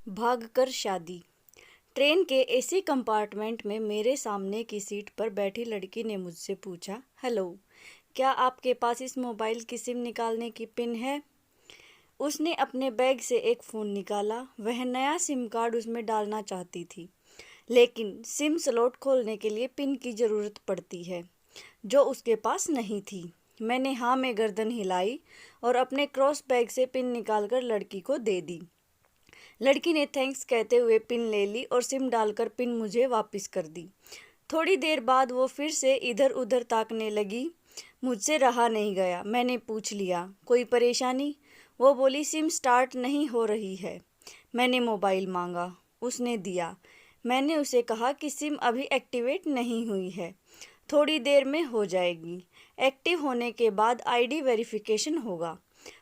भागकर शादी। ट्रेन के एसी कंपार्टमेंट में मेरे सामने की सीट पर बैठी लड़की ने मुझसे पूछा, हेलो, क्या आपके पास इस मोबाइल की सिम निकालने की पिन है? उसने अपने बैग से एक फ़ोन निकाला। वह नया सिम कार्ड उसमें डालना चाहती थी, लेकिन सिम स्लॉट खोलने के लिए पिन की ज़रूरत पड़ती है, जो उसके पास नहीं थी। मैंने हाँ में गर्दन हिलाई और अपने क्रॉस बैग से पिन निकालकर लड़की को दे दी। लड़की ने थैंक्स कहते हुए पिन ले ली और सिम डालकर पिन मुझे वापस कर दी। थोड़ी देर बाद वो फिर से इधर उधर ताकने लगी। मुझसे रहा नहीं गया। मैंने पूछ लिया, कोई परेशानी? वो बोली, सिम स्टार्ट नहीं हो रही है। मैंने मोबाइल मांगा, उसने दिया। मैंने उसे कहा कि सिम अभी एक्टिवेट नहीं हुई है, थोड़ी देर में हो जाएगी। एक्टिव होने के बाद आईडी वेरिफिकेशन होगा,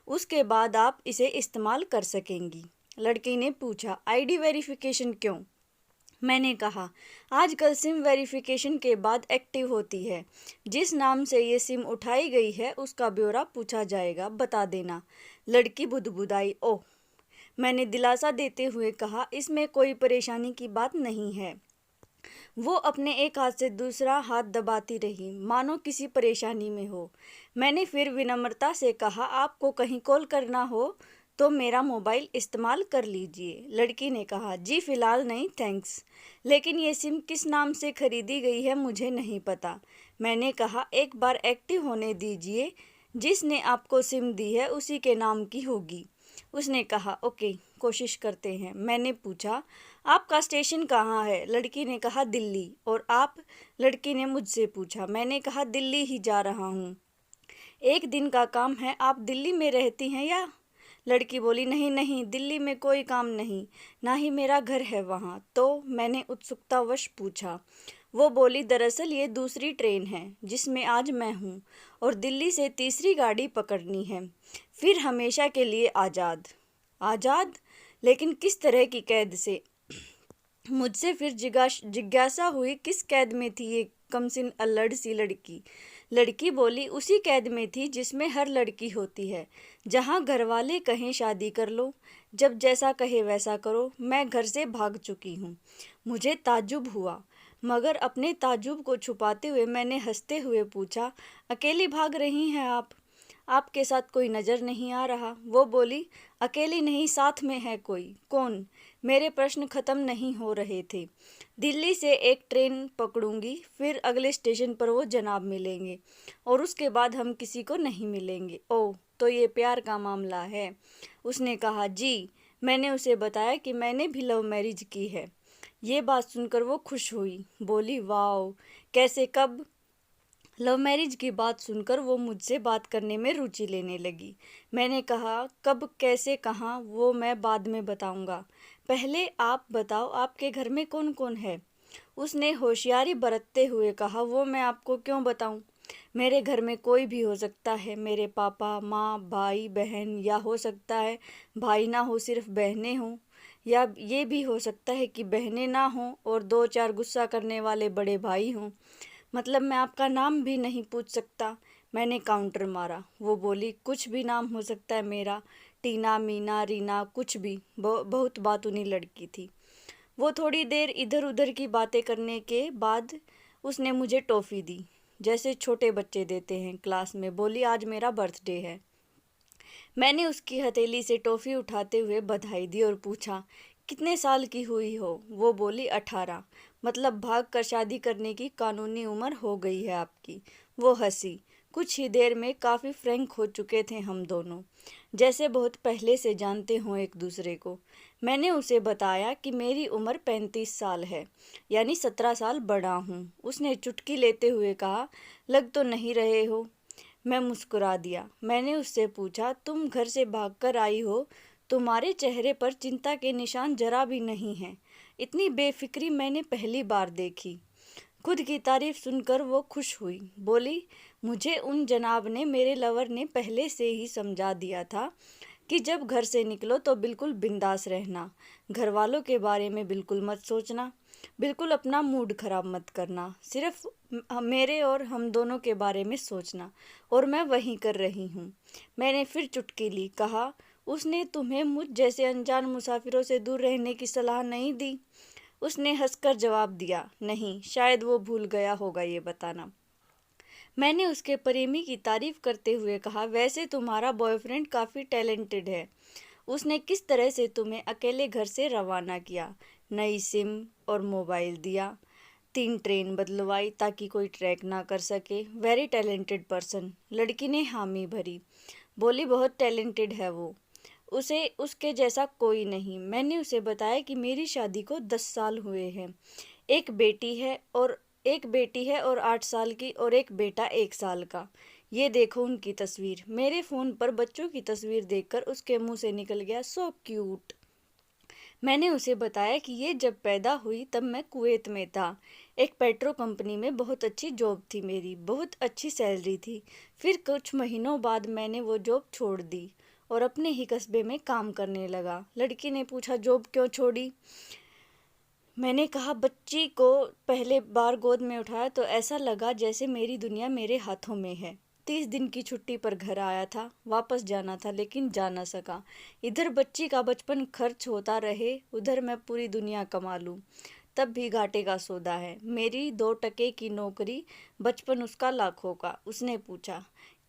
उसके बाद आप इसे इस्तेमाल कर सकेंगी। लड़की ने पूछा, आईडी वेरिफिकेशन क्यों? मैंने कहा, आजकल सिम वेरिफिकेशन के बाद एक्टिव होती है। जिस नाम से ये सिम उठाई गई है उसका ब्यौरा पूछा जाएगा, बता देना। लड़की बुदबुदाई। ओह, मैंने दिलासा देते हुए कहा, इसमें कोई परेशानी की बात नहीं है। वो अपने एक हाथ से दूसरा हाथ दबाती रही, मानो किसी परेशानी में हो। मैंने फिर विनम्रता से कहा, आपको कहीं कॉल करना हो तो मेरा मोबाइल इस्तेमाल कर लीजिए। लड़की ने कहा, जी फ़िलहाल नहीं, थैंक्स। लेकिन ये सिम किस नाम से खरीदी गई है मुझे नहीं पता। मैंने कहा, एक बार एक्टिव होने दीजिए, जिसने आपको सिम दी है उसी के नाम की होगी। उसने कहा, ओके, कोशिश करते हैं। मैंने पूछा, आपका स्टेशन कहाँ है? लड़की ने कहा, दिल्ली। और आप? लड़की ने मुझसे पूछा। मैंने कहा, दिल्ली ही जा रहा हूँ, एक दिन का काम है। आप दिल्ली में रहती हैं या? लड़की बोली, नहीं नहीं, दिल्ली में कोई काम नहीं, ना ही मेरा घर है वहाँ। तो मैंने उत्सुकतावश पूछा। वो बोली, दरअसल ये दूसरी ट्रेन है जिसमें आज मैं हूँ, और दिल्ली से तीसरी गाड़ी पकड़नी है, फिर हमेशा के लिए आज़ाद। आज़ाद? लेकिन किस तरह की कैद से? मुझसे फिर जिज्ञासा हुई, किस कैद में थी ये कमसिन अल्लड़ सी लड़की? लड़की बोली, उसी कैद में थी जिसमें हर लड़की होती है, जहाँ घर वाले कहें शादी कर लो, जब जैसा कहे वैसा करो। मैं घर से भाग चुकी हूँ। मुझे ताज्जुब हुआ, मगर अपने ताज्जुब को छुपाते हुए मैंने हंसते हुए पूछा, अकेली भाग रही हैं आप? आपके साथ कोई नज़र नहीं आ रहा? वो बोली, अकेली नहीं, साथ में है कोई। कौन? मेरे प्रश्न खत्म नहीं हो रहे थे। दिल्ली से एक ट्रेन पकड़ूंगी, फिर अगले स्टेशन पर वो जनाब मिलेंगे, और उसके बाद हम किसी को नहीं मिलेंगे। ओह, तो ये प्यार का मामला है? उसने कहा, जी। मैंने उसे बताया कि मैंने भी लव मैरिज की है। ये बात सुनकर वो खुश हुई, बोली, वाओ, कैसे, कब? लव मैरिज की बात सुनकर वो मुझसे बात करने में रुचि लेने लगी। मैंने कहा, कब, कैसे, कहाँ, वो मैं बाद में बताऊंगा, पहले आप बताओ, आपके घर में कौन कौन है? उसने होशियारी बरतते हुए कहा, वो मैं आपको क्यों बताऊं? मेरे घर में कोई भी हो सकता है, मेरे पापा, माँ, भाई, बहन, या हो सकता है भाई ना हो, सिर्फ बहनें हों, या ये भी हो सकता है कि बहनें ना हों और दो चार गुस्सा करने वाले बड़े भाई हों। मतलब मैं आपका नाम भी नहीं पूछ सकता? मैंने काउंटर मारा। वो बोली, कुछ भी नाम हो सकता है मेरा, टीना, मीना, रीना, कुछ भी। बहुत बातूनी लड़की थी वो। थोड़ी देर इधर उधर की बातें करने के बाद उसने मुझे टॉफ़ी दी, जैसे छोटे बच्चे देते हैं क्लास में। बोली, आज मेरा बर्थडे है। मैंने उसकी हथेली से टॉफ़ी उठाते हुए बधाई दी और पूछा, कितने साल की हुई हो? वो बोली, 18। मतलब भाग कर शादी करने की कानूनी उम्र हो गई है आपकी। वो हंसी। कुछ ही देर में काफ़ी फ्रैंक हो चुके थे हम दोनों, जैसे बहुत पहले से जानते हों एक दूसरे को। मैंने उसे बताया कि मेरी उम्र 35 साल है, यानी 17 साल बड़ा हूँ। उसने चुटकी लेते हुए कहा, लग तो नहीं रहे हो। मैं मुस्कुरा दिया। मैंने उससे पूछा, तुम घर से भागकर आई हो, तुम्हारे चेहरे पर चिंता के निशान जरा भी नहीं हैं। इतनी बेफिक्री मैंने पहली बार देखी। खुद की तारीफ सुनकर वो खुश हुई। बोली, मुझे उन जनाब ने, मेरे लवर ने पहले से ही समझा दिया था कि जब घर से निकलो तो बिल्कुल बिंदास रहना, घर वालों के बारे में बिल्कुल मत सोचना, बिल्कुल अपना मूड खराब मत करना, सिर्फ मेरे और हम दोनों के बारे में सोचना। और मैं वही कर रही हूँ। मैंने फिर चुटकी ली, कहा, उसने तुम्हें मुझ जैसे अनजान मुसाफिरों से दूर रहने की सलाह नहीं दी? उसने हंसकर जवाब दिया, नहीं, शायद वो भूल गया होगा ये बताना। मैंने उसके प्रेमी की तारीफ करते हुए कहा, वैसे तुम्हारा बॉयफ्रेंड काफ़ी टैलेंटेड है। उसने किस तरह से तुम्हें अकेले घर से रवाना किया? नई सिम और मोबाइल दिया, 3 ट्रेन बदलवाई ताकि कोई ट्रैक ना कर सके। Very talented person. लड़की ने हामी भरी, बोली, बहुत टैलेंटेड है वो, उसे उसके जैसा कोई नहीं। मैंने उसे बताया कि मेरी शादी को 10 साल हुए हैं, एक बेटी है और 8 साल की और एक बेटा 1 साल का। ये देखो उनकी तस्वीर। मेरे फ़ोन पर बच्चों की तस्वीर देखकर उसके मुंह से निकल गया, सो क्यूट। मैंने उसे बताया कि ये जब पैदा हुई तब मैं कुवैत में था, एक पेट्रो कंपनी में बहुत अच्छी जॉब थी मेरी, बहुत अच्छी सैलरी थी। फिर कुछ महीनों बाद मैंने वो जॉब छोड़ दी और अपने ही कस्बे में काम करने लगा। लड़की ने पूछा, जॉब क्यों छोड़ी? मैंने कहा, बच्ची को पहले बार गोद में उठाया तो ऐसा लगा जैसे मेरी दुनिया मेरे हाथों में है। 30 दिन की छुट्टी पर घर आया था, वापस जाना था लेकिन जा ना सका। इधर बच्ची का बचपन खर्च होता रहे, उधर मैं पूरी दुनिया कमा लूं, तब भी घाटे का सौदा है। मेरी 2 टके की नौकरी, बचपन उसका लाखों का। उसने पूछा,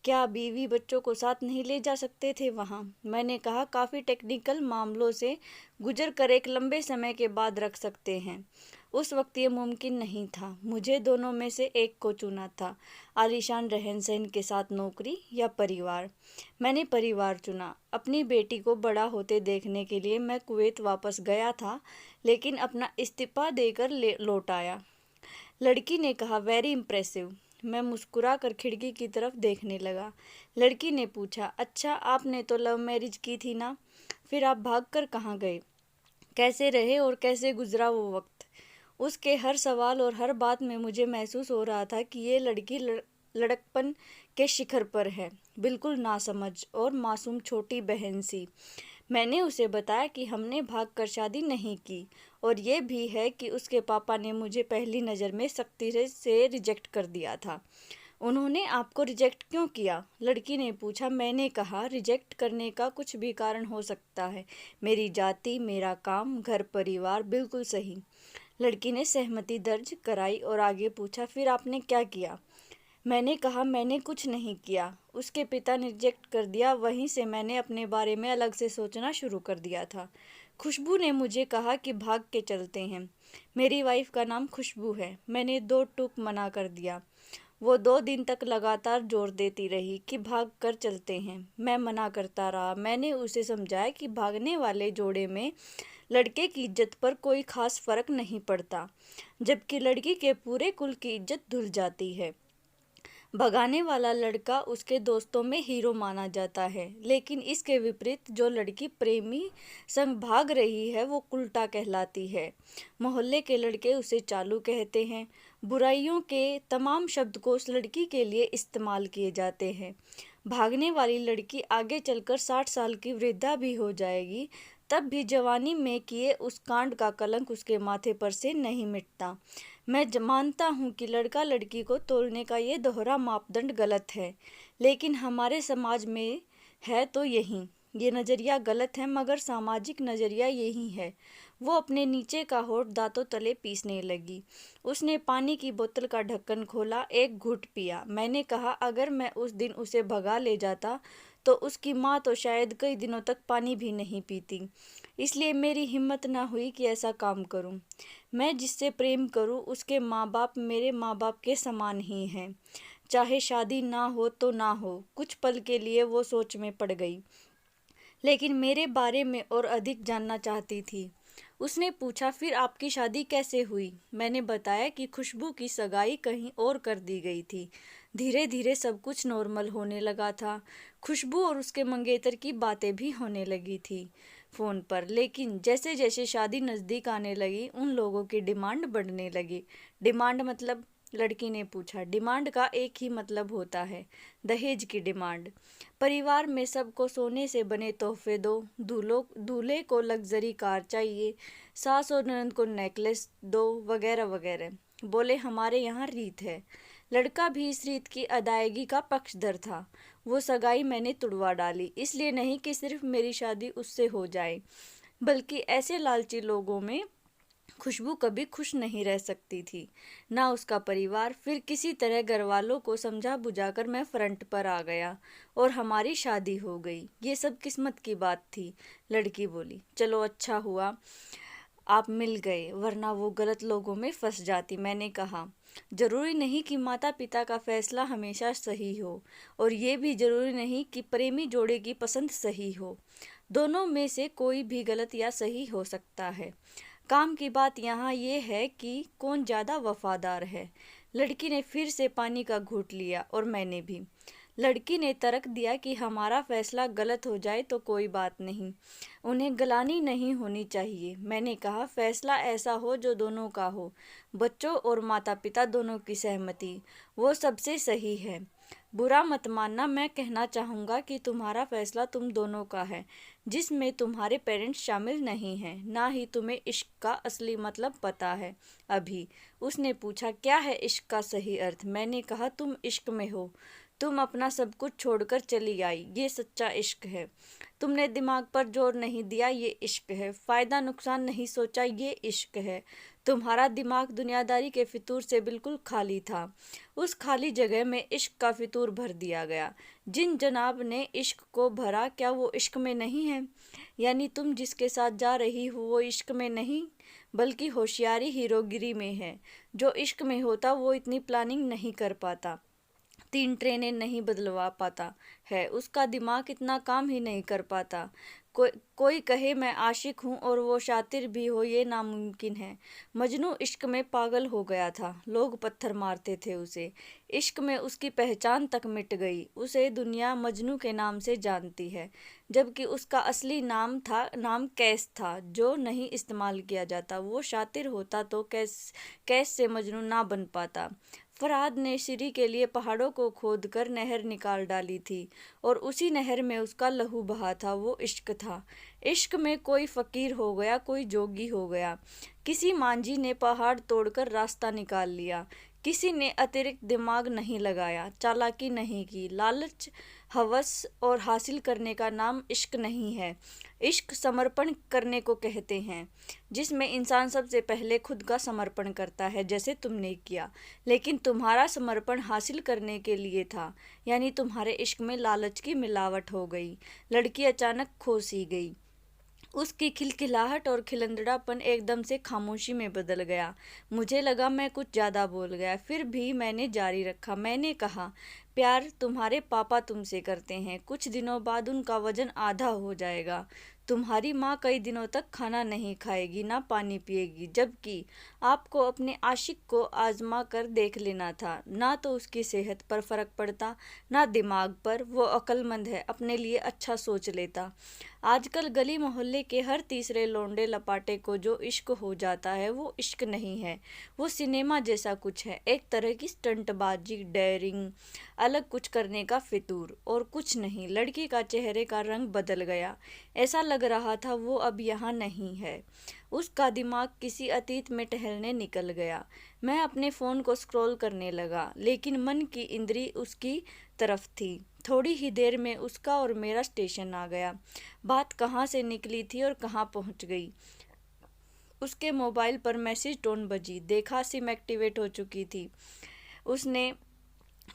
क्या बीवी बच्चों को साथ नहीं ले जा सकते थे वहाँ? मैंने कहा, काफ़ी टेक्निकल मामलों से गुजर कर एक लंबे समय के बाद रख सकते हैं। उस वक्त ये मुमकिन नहीं था। मुझे दोनों में से एक को चुना था, आलीशान रहन सहन के साथ नौकरी या परिवार। मैंने परिवार चुना। अपनी बेटी को बड़ा होते देखने के लिए मैं कुवैत वापस गया था, लेकिन अपना इस्तीफा देकर लौट आया। लड़की ने कहा, वेरी इम्प्रेसिव। मैं मुस्कुरा कर खिड़की की तरफ देखने लगा। लड़की ने पूछा, अच्छा, आपने तो लव मैरिज की थी ना? फिर आप भागकर कहाँ गए? कैसे रहे और कैसे गुजरा वो वक्त? उसके हर सवाल और हर बात में मुझे महसूस हो रहा था कि ये लड़की लड़कपन के शिखर पर है, बिल्कुल नासमझ और मासूम छोटी बहन सी। मैंने उसे बताया कि हमने भागकर शादी नहीं की और ये भी है कि उसके पापा ने मुझे पहली नज़र में सख्ती से रिजेक्ट कर दिया था। उन्होंने आपको रिजेक्ट क्यों किया? लड़की ने पूछा। मैंने कहा, रिजेक्ट करने का कुछ भी कारण हो सकता है, मेरी जाति, मेरा काम, घर परिवार, बिल्कुल सही। लड़की ने सहमति दर्ज कराई और आगे पूछा, फिर आपने क्या किया? मैंने कहा, मैंने कुछ नहीं किया, उसके पिता ने रिजेक्ट कर दिया, वहीं से मैंने अपने बारे में अलग से सोचना शुरू कर दिया था। खुशबू ने मुझे कहा कि भाग के चलते हैं। मेरी वाइफ का नाम खुशबू है। मैंने 2 टूक मना कर दिया। वो 2 दिन तक लगातार जोर देती रही कि भाग कर चलते हैं। मैं मना करता रहा। मैंने उसे समझाया कि भागने वाले जोड़े में लड़के की इज्जत पर कोई खास फर्क नहीं पड़ता, जबकि लड़की के पूरे कुल की इज्जत धुल जाती है। भगाने वाला लड़का उसके दोस्तों में हीरो माना जाता है, लेकिन इसके विपरीत जो लड़की प्रेमी संग भाग रही है वो उल्टा कहलाती है। मोहल्ले के लड़के उसे चालू कहते हैं। बुराइयों के तमाम शब्दकोश लड़की के लिए इस्तेमाल किए जाते हैं। भागने वाली लड़की आगे चलकर 60 साल की वृद्धा भी हो जाएगी, तब भी जवानी में किए उस कांड का कलंक उसके माथे पर से नहीं मिटता। मैं मानता हूँ कि लड़का लड़की को तोलने का ये दोहरा मापदंड गलत है, लेकिन हमारे समाज में है तो यही। ये नज़रिया गलत है, मगर सामाजिक नज़रिया यही है। वो अपने नीचे का होंठ दांतों तले पीसने लगी। उसने पानी की बोतल का ढक्कन खोला, एक घूंट पिया। मैंने कहा, अगर मैं उस दिन उसे भगा ले जाता तो उसकी माँ तो शायद कई दिनों तक पानी भी नहीं पीती। इसलिए मेरी हिम्मत ना हुई कि ऐसा काम करूं। मैं जिससे प्रेम करूं उसके माँ बाप मेरे माँ बाप के समान ही हैं। चाहे शादी ना हो तो ना हो। कुछ पल के लिए वो सोच में पड़ गई, लेकिन मेरे बारे में और अधिक जानना चाहती थी। उसने पूछा, फिर आपकी शादी कैसे हुई? मैंने बताया कि खुशबू की सगाई कहीं और कर दी गई थी। धीरे धीरे सब कुछ नॉर्मल होने लगा था। खुशबू और उसके मंगेतर की बातें भी होने लगी थी फ़ोन पर, लेकिन जैसे जैसे शादी नज़दीक आने लगी उन लोगों की डिमांड बढ़ने लगी। डिमांड मतलब? लड़की ने पूछा। डिमांड का एक ही मतलब होता है, दहेज की डिमांड। परिवार में सबको सोने से बने तोहफे दो, दूल्हे को लग्जरी कार चाहिए, सास और ननद को नेकलेस दो, वगैरह वगैरह। बोले, हमारे यहाँ रीत है। लड़का भी इस रीत की अदायगी का पक्षधर था। वो सगाई मैंने तुड़वा डाली, इसलिए नहीं कि सिर्फ मेरी शादी उससे हो जाए, बल्कि ऐसे लालची लोगों में खुशबू कभी खुश नहीं रह सकती थी, ना उसका परिवार। फिर किसी तरह घर वालों को समझा बुझाकर मैं फ्रंट पर आ गया और हमारी शादी हो गई। ये सब किस्मत की बात थी, लड़की बोली। चलो अच्छा हुआ आप मिल गए, वरना वो गलत लोगों में फंस जाती। मैंने कहा, जरूरी नहीं कि माता पिता का फैसला हमेशा सही हो, और ये भी जरूरी नहीं कि प्रेमी जोड़े की पसंद सही हो। दोनों में से कोई भी गलत या सही हो सकता है। काम की बात यहाँ ये है कि कौन ज़्यादा वफादार है। लड़की ने फिर से पानी का घूंट लिया और मैंने भी। लड़की ने तर्क दिया कि हमारा फैसला गलत हो जाए तो कोई बात नहीं, उन्हें गलानी नहीं होनी चाहिए। मैंने कहा, फैसला ऐसा हो जो दोनों का हो, बच्चों और माता पिता दोनों की सहमति, वो सबसे सही है। बुरा मत मानना, मैं कहना चाहूँगा कि तुम्हारा फैसला तुम दोनों का है, जिसमें तुम्हारे पेरेंट्स शामिल नहीं हैं। ना ही तुम्हें इश्क का असली मतलब पता है अभी। उसने पूछा, क्या है इश्क का सही अर्थ? मैंने कहा, तुम इश्क में हो, तुम अपना सब कुछ छोड़कर चली आई, ये सच्चा इश्क है। तुमने दिमाग पर जोर नहीं दिया, ये इश्क है। फायदा नुकसान नहीं सोचा, ये इश्क है। तुम्हारा दिमाग दुनियादारी के फितूर से बिल्कुल खाली था। उस खाली जगह में इश्क का फितूर भर दिया गया। जिन जनाब ने इश्क को भरा, क्या वो इश्क में नहीं है? यानी तुम जिसके साथ जा रही हो वो इश्क में नहीं, बल्कि होशियारी हीरोगिरी में है। जो इश्क में होता वो इतनी प्लानिंग नहीं कर पाता, 3 ट्रेनें नहीं बदलवा पाता है, उसका दिमाग इतना काम ही नहीं कर पाता। कोई कहे मैं आशिक हूँ और वो शातिर भी हो, ये नामुमकिन है। मजनू इश्क में पागल हो गया था, लोग पत्थर मारते थे उसे। इश्क में उसकी पहचान तक मिट गई, उसे दुनिया मजनू के नाम से जानती है, जबकि उसका असली नाम कैस था, जो नहीं इस्तेमाल किया जाता। वो शातिर होता तो कैस से मजनू ना बन पाता। फरहाद ने श्री के लिए पहाड़ों को खोदकर नहर निकाल डाली थी, और उसी नहर में उसका लहू बहा था। वो इश्क था। इश्क में कोई फकीर हो गया, कोई जोगी हो गया। किसी मांझी ने पहाड़ तोड़कर रास्ता निकाल लिया। किसी ने अतिरिक्त दिमाग नहीं लगाया, चालाकी नहीं की। लालच, हवस और हासिल करने का नाम इश्क नहीं है। इश्क समर्पण करने को कहते हैं, जिसमें इंसान सबसे पहले खुद का समर्पण करता है, जैसे तुमने किया। लेकिन तुम्हारा समर्पण हासिल करने के लिए था, यानी तुम्हारे इश्क में लालच की मिलावट हो गई। लड़की अचानक खो सी गई। उसकी खिलखिलाहट और खिलंदड़ापन एकदम से खामोशी में बदल गया। मुझे लगा मैं कुछ ज़्यादा बोल गया, फिर भी मैंने जारी रखा। मैंने कहा, प्यार तुम्हारे पापा तुमसे करते हैं, कुछ दिनों बाद उनका वजन आधा हो जाएगा। तुम्हारी माँ कई दिनों तक खाना नहीं खाएगी, ना पानी पिएगी, जबकि आपको अपने आशिक को आजमा कर देख लेना था। ना तो उसकी सेहत पर फर्क पड़ता, ना दिमाग पर। वो अक्लमंद है, अपने लिए अच्छा सोच लेता। आजकल गली मोहल्ले के हर तीसरे लौंडे लपाटे को जो इश्क हो जाता है, वो इश्क नहीं है, वो सिनेमा जैसा कुछ है, एक तरह की स्टंटबाजी, डेयरिंग, अलग कुछ करने का फितूर, और कुछ नहीं। लड़की का चेहरे का रंग बदल गया, ऐसा लग रहा था वो अब यहाँ नहीं है। उसका दिमाग किसी अतीत में टहलने निकल गया। मैं अपने फ़ोन को स्क्रॉल करने लगा, लेकिन मन की इंद्री उसकी तरफ थी। थोड़ी ही देर में उसका और मेरा स्टेशन आ गया। बात कहाँ से निकली थी और कहाँ पहुँच गई। उसके मोबाइल पर मैसेज टोन बजी, देखा सिम एक्टिवेट हो चुकी थी। उसने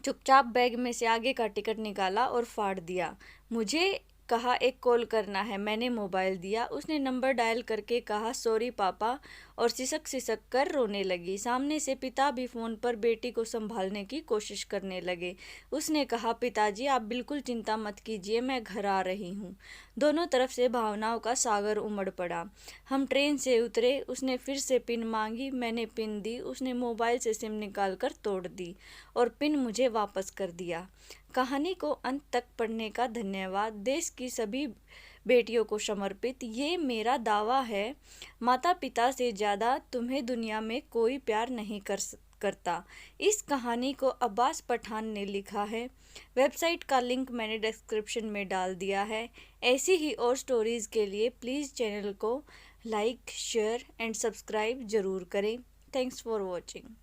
चुपचाप बैग में से आगे का टिकट निकाला और फाड़ दिया। मुझे कहा, एक कॉल करना है। मैंने मोबाइल दिया। उसने नंबर डायल करके कहा, सॉरी पापा, और सिसक सिसक कर रोने लगी। सामने से पिता भी फ़ोन पर बेटी को संभालने की कोशिश करने लगे। उसने कहा, पिताजी आप बिल्कुल चिंता मत कीजिए, मैं घर आ रही हूँ। दोनों तरफ से भावनाओं का सागर उमड़ पड़ा। हम ट्रेन से उतरे। उसने फिर से पिन मांगी, मैंने पिन दी। उसने मोबाइल से सिम निकाल कर तोड़ दी और पिन मुझे वापस कर दिया। कहानी को अंत तक पढ़ने का धन्यवाद। देश की सभी बेटियों को समर्पित ये मेरा दावा है, माता पिता से ज़्यादा तुम्हें दुनिया में कोई प्यार नहीं करता। इस कहानी को अब्बास पठान ने लिखा है। वेबसाइट का लिंक मैंने डिस्क्रिप्शन में डाल दिया है। ऐसी ही और स्टोरीज़ के लिए प्लीज़ चैनल को लाइक, शेयर एंड सब्सक्राइब ज़रूर करें। Thanks for watching.